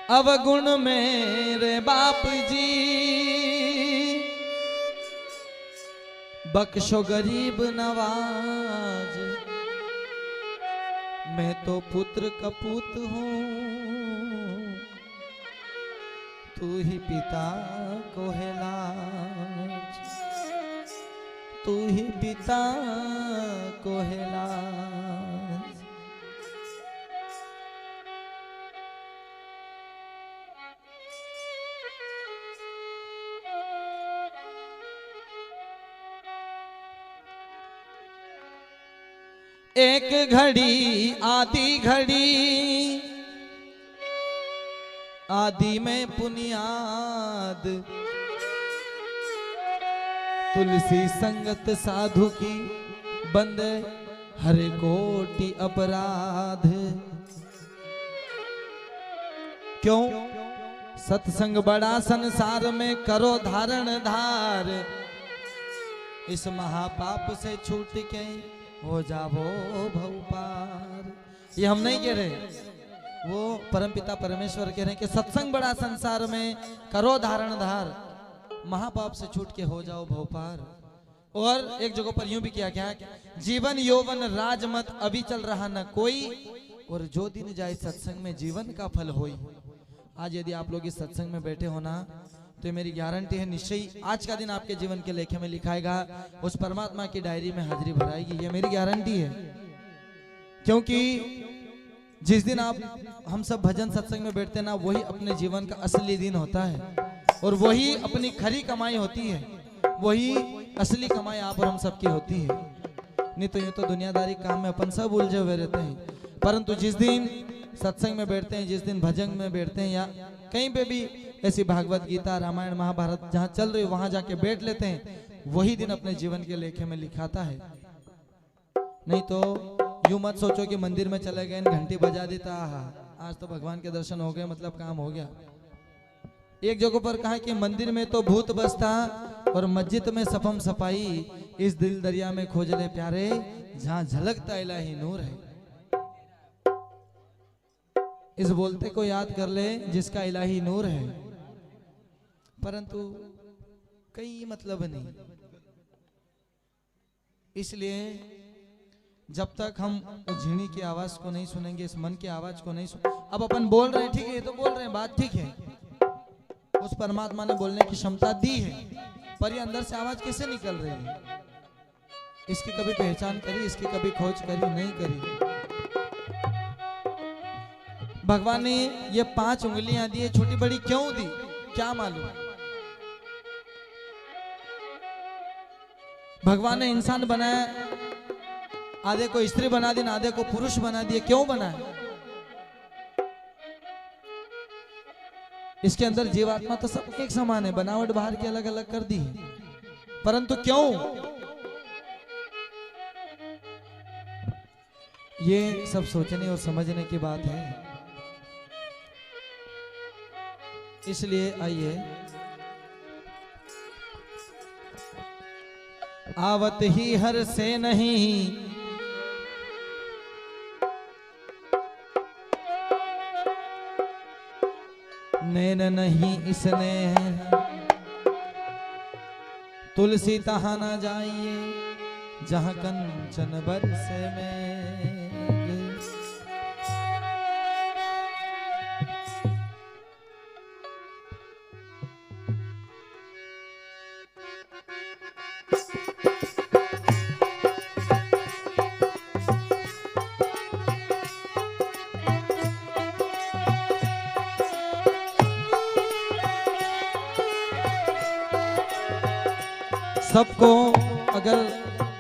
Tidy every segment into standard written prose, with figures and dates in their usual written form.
अवगुण मेरे बाप जी, बख्शो गरीब नवाज। मैं तो पुत्र कपूत हूँ, तू ही पिता को है लाज, तू ही पिता को है लाज। एक घड़ी आधी घड़ी, आदि में पुनियाद, तुलसी संगत साधु की बंद हर कोटि अपराध। क्यों? सत्संग बड़ा संसार में करो धारण धार, इस महापाप से छूट के हो जावो भव पार। ये हम नहीं कह रहे, वो परमपिता परमेश्वर कह रहे हैं कि सत्संग बड़ा संसार में करो धारण धार, महापाप से छूट के हो जाओ भव पार। और एक जगह पर यूं भी किया गया, जीवन यौवन राजमत अभी चल रहा न कोई, और जो दिन जाए सत्संग में जीवन का फल होई। आज यदि आप लोग इस सत्संग में बैठे हो ना, तो मेरी गारंटी है निश्चय आज का दिन आपके जीवन के लेखे में लिखाएगा, उस परमात्मा की डायरी में हाजिरी भराएगी। ये मेरी गारंटी है, क्योंकि जिस दिन हम सब भजन सत्संग में बैठते हैं ना, वही अपने जीवन का असली दिन होता है, और वही अपनी खरी कमाई होती है, वही असली कमाई आप और हम सबकी होती है। नहीं तो ये तो दुनियादारी काम में अपन सब उलझे हुए रहते हैं, परंतु जिस दिन सत्संग में बैठते हैं, जिस दिन भजन में बैठते हैं, या कहीं पे भी ऐसी भागवत गीता रामायण महाभारत जहाँ चल रही वहां जाके बैठ लेते हैं, वही दिन अपने जीवन के लेखे में लिखाता है। नहीं तो यूं मत सोचो कि मंदिर में चले गए, घंटी बजा देता, आज तो भगवान के दर्शन हो गए, मतलब काम हो गया। एक जगह पर कहा कि मंदिर में तो भूत बसता और मस्जिद में सफम सफाई, इस दिल दरिया में खोज ले प्यारे, जहां झलकता इलाही नूर है। इस बोलते को याद कर ले जिसका इलाही नूर है, परंतु कई मतलब नहीं। इसलिए जब तक हम उस झीणी की आवाज को नहीं सुनेंगे, इस मन की आवाज को नहीं सुन, अब अपन बोल रहे हैं ठीक है, ये तो बोल रहे हैं, बात ठीक है, उस परमात्मा ने बोलने की क्षमता दी है, पर ये अंदर से आवाज कैसे निकल रही है, इसकी कभी पहचान करी, इसकी कभी खोज करी नहीं करी। भगवान ने ये 5 उंगलियां दी, छोटी बड़ी क्यों दी, क्या मालूम। भगवान ने इंसान बनाया, आधे को स्त्री बना दी, आधे को पुरुष बना दिए, क्यों बनाया। इसके अंदर जीवात्मा तो सब एक समान है, बनावट बाहर की अलग अलग कर दी है, परंतु क्यों, ये सब सोचने और समझने की बात है। इसलिए आइए, आवत ही हर से नहीं, नैन नहीं इसने, तुलसी तहाँ न जाइए जहाँ कंचन बरसे में। सबको अगर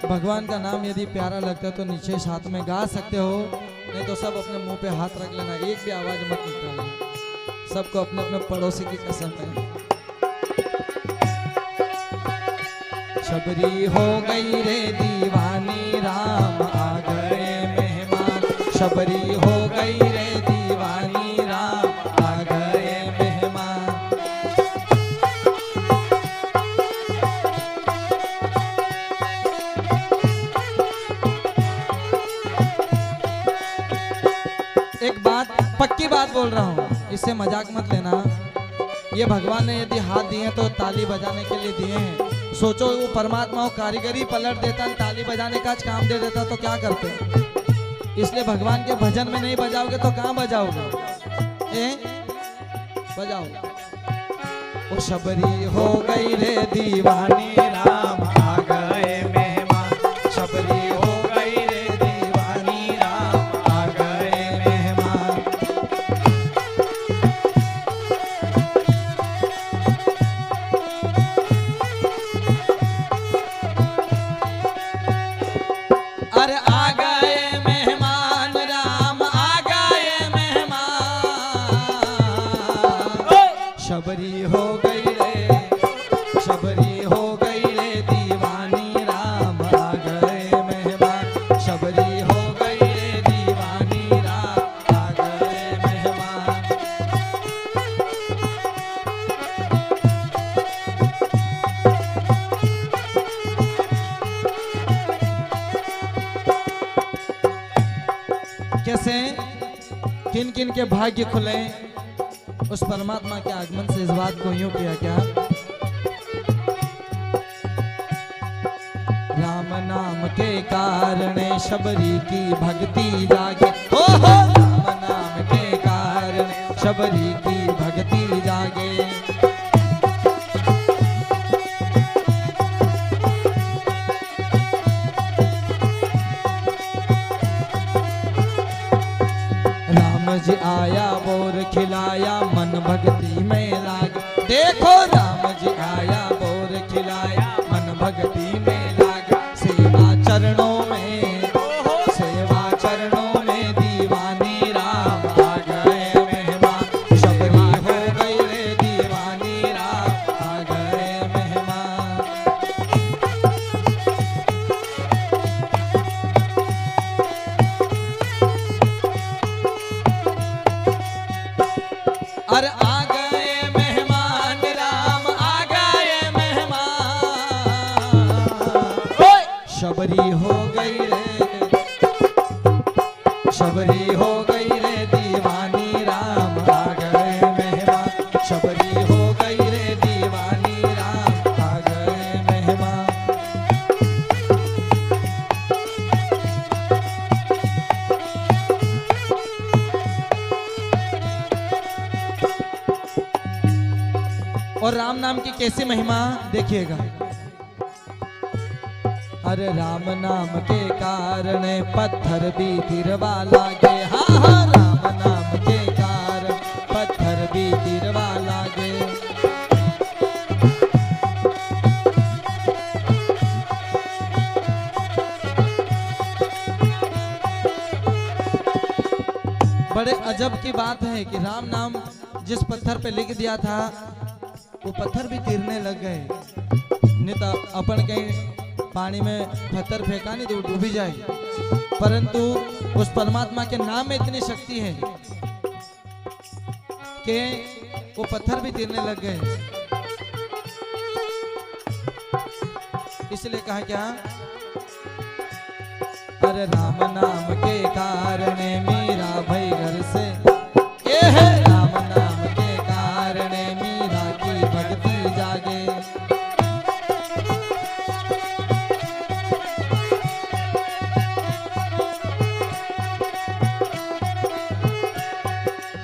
भगवान का नाम यदि प्यारा लगता है तो नीचे साथ में गा सकते हो, नहीं तो सब अपने मुंह पे हाथ रख लेना, एक भी आवाज मत निकालना, सबको अपने अपने पड़ोसी की कसम है। शबरी हो गई रे दीवानी, राम आ गए मेहमान, शबरी हो गई रे दीवानी, राम आ गए मेहमान। एक बात, पक्की बात बोल रहा हूँ, इससे मजाक मत लेना। ये भगवान ने यदि हाथ दिए तो ताली बजाने के लिए दिए हैं। सोचो वो परमात्मा वो कारीगरी पलट देता, ताली बजाने का काम दे देता तो क्या करते। इसलिए भगवान के भजन में नहीं बजाओगे तो कहाँ बजाओगे? बजाओ। ओ शबरी हो गई रे दीवानी, राम आ गए मेहमान। शबरी हो गई रे दीवानी, राम आ गए मेहमान। अरे आ गए मेहमान, राम आ गए मेहमान। शबरी हो गई रे, शबरी हो गई रे दीवानी, राम आ गए मेहमान। शबरी हो गई रे दीवानी, राम आ गए मेहमान। कैसे किन किन के भाग्य खुले उस परमात्मा के आगमन से। इस बात को यूं किया क्या? राम नाम के कारण शबरी की भक्ति जागे। हो राम नाम के कारण शबरी की भक्ति जागे। राम जी आया बोर खिलाया, मन भक्ति में लागे। देखो राम जी आया बोर खिलाया, मन भक्ति में लागे। सेवा चरणों में, सेवा चरणों में दीवानी, राम आ गए मेहमान। शबरी हो गई रे दीवानी, राम आ गए मेहमान। अरे आ गए मेहमान, राम आ गए मेहमान। शबरी हो गई रे, शबरी हो गई रे दीवानी, राम आ गए मेहमान। शबरी हो गई रे दीवानी, राम आ गए मेहमान। और राम नाम की कैसी महिमा देखिएगा। अरे राम नाम के कारण पत्थर भी तिरवा लागे। हाँ हाँ राम नाम के कारण पत्थर भी तिरवा लागे। बड़े अजब की बात है कि राम नाम जिस पत्थर पे लिख दिया था वो पत्थर भी गिरने लग गए। नहीं तो अपन कहीं पानी में पत्थर फेंका नहीं तो डूबी जाए, परंतु उस परमात्मा के नाम में इतनी शक्ति है कि वो पत्थर भी गिरने लग गए। इसलिए कहा क्या? अरे राम नाम के कारण मेरा भाई घर से, ये है राम नाम के कारण मीरा की भक्ति जागे।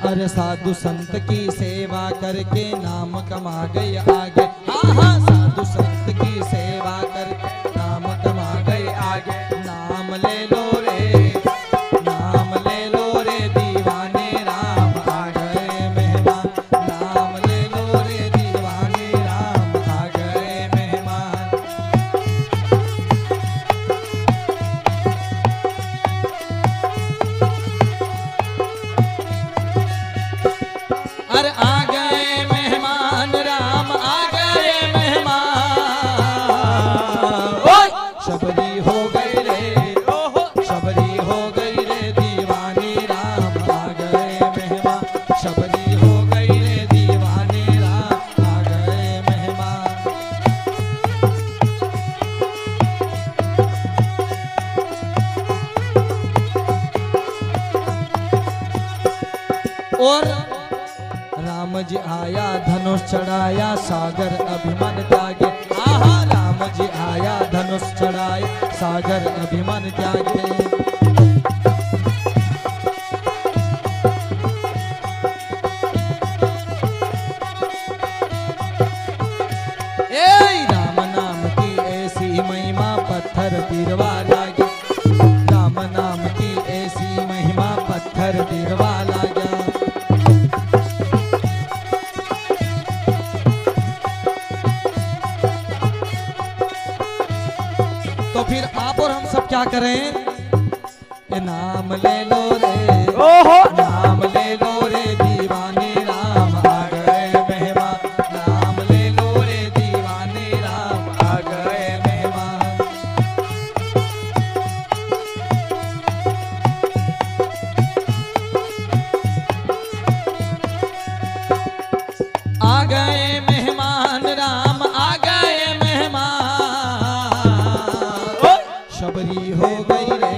अरे साधु संत की सेवा करके नाम कमा गए आगे। हाँ हाँ साधु संत की सेवा करके नाम कमा गए आगे। नाम ले लो रे, नाम ले लो रे दीवाने, राम आ गए मेहमान। नाम ले लो रे दीवाने, राम आ गए मेहमान। अरे आ गए मेहमान, राम आ गए मेहमान। शबरी हो गई रे, शबरी हो गई रे दीवानी, राम आ गए मेहमान। शबरी हो गई रे दीवानी, राम आ गए मेहमान। और राम जी आया धनुष चढ़ाया सागर अभिमान त्यागे। आहा राम जी आया धनुष चढ़ाया सागर अभिमान त्यागे। ए राम नाम की ऐसी महिमा पत्थर तीरवा लागे। राम नाम की ऐसी महिमा पत्थर तीरवा लागे। तो फिर आप और हम सब क्या करें? ये नाम ले लो रे, नाम ले लो रे दीवाने राम आ गए मेहमान। नाम ले लो रे दीवाने राम आ गए मेहमान। आ गए मेहमान राम आ गए मेहमान। शबरी हो गई रे,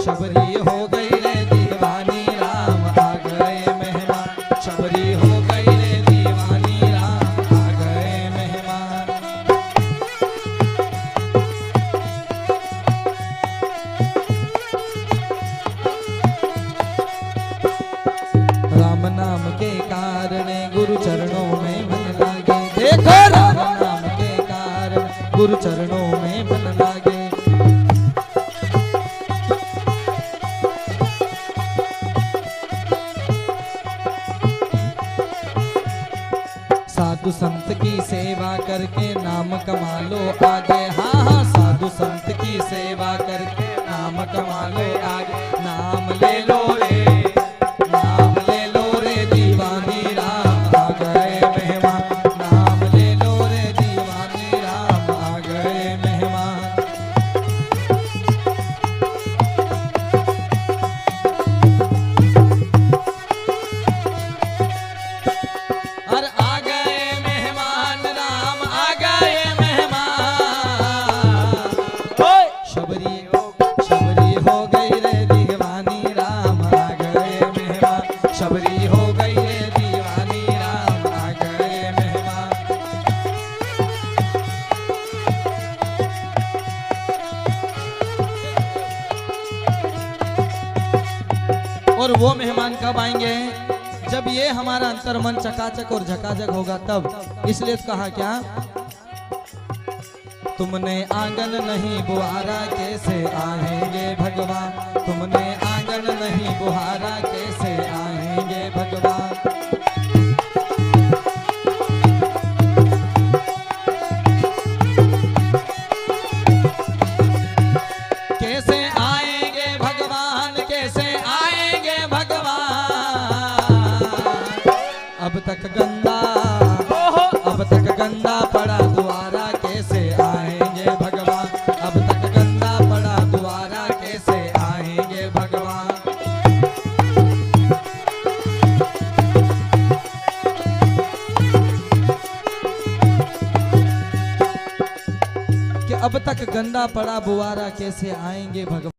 शबरी हो गई रे दीवानी राम आ गए मेहमान। शबरी हो गई रे दीवानी राम आ गए मेहमान। राम नाम के कारण गुरु चरणों में मन लागे। देखो राम नाम के कारण गुरु चरणों में मन लागे। साधु संत की सेवा करके नाम कमा लो आगे। हाँ हाँ साधु संत की सेवा करके नाम कमा लो आगे। नाम ले लो रे, नाम ले लो रे दीवानी राम आ गए मेहमान। नाम ले लो रे दीवानी राम आ गए मेहमान। और आ गए मेहमान राम आ गए मेहमान। शबरी हो गई रे दीवानी राम आ गए मेहमान। शबरी हो गई रे दीवानी राम आ गए मेहमान। और वो मेहमान कब आएंगे? जब ये हमारा अंतर मन चकाचक और झकाझक होगा तब। इसलिए कहा क्या? तुमने आंगन नहीं बुहारा कैसे आएंगे भगवान। तुमने आंगन नहीं बुहारा कैसे आएंगे भगवान। कैसे आएंगे भगवान, कैसे आएंगे भगवान। अब तक गंदा, अब तक गंदा पड़ा द्वारा कैसे आएंगे भगवान। अब तक गंदा पड़ा द्वारा कैसे आएंगे भगवान। कि अब तक गंदा पड़ा बुआरा कैसे आएंगे भगवान।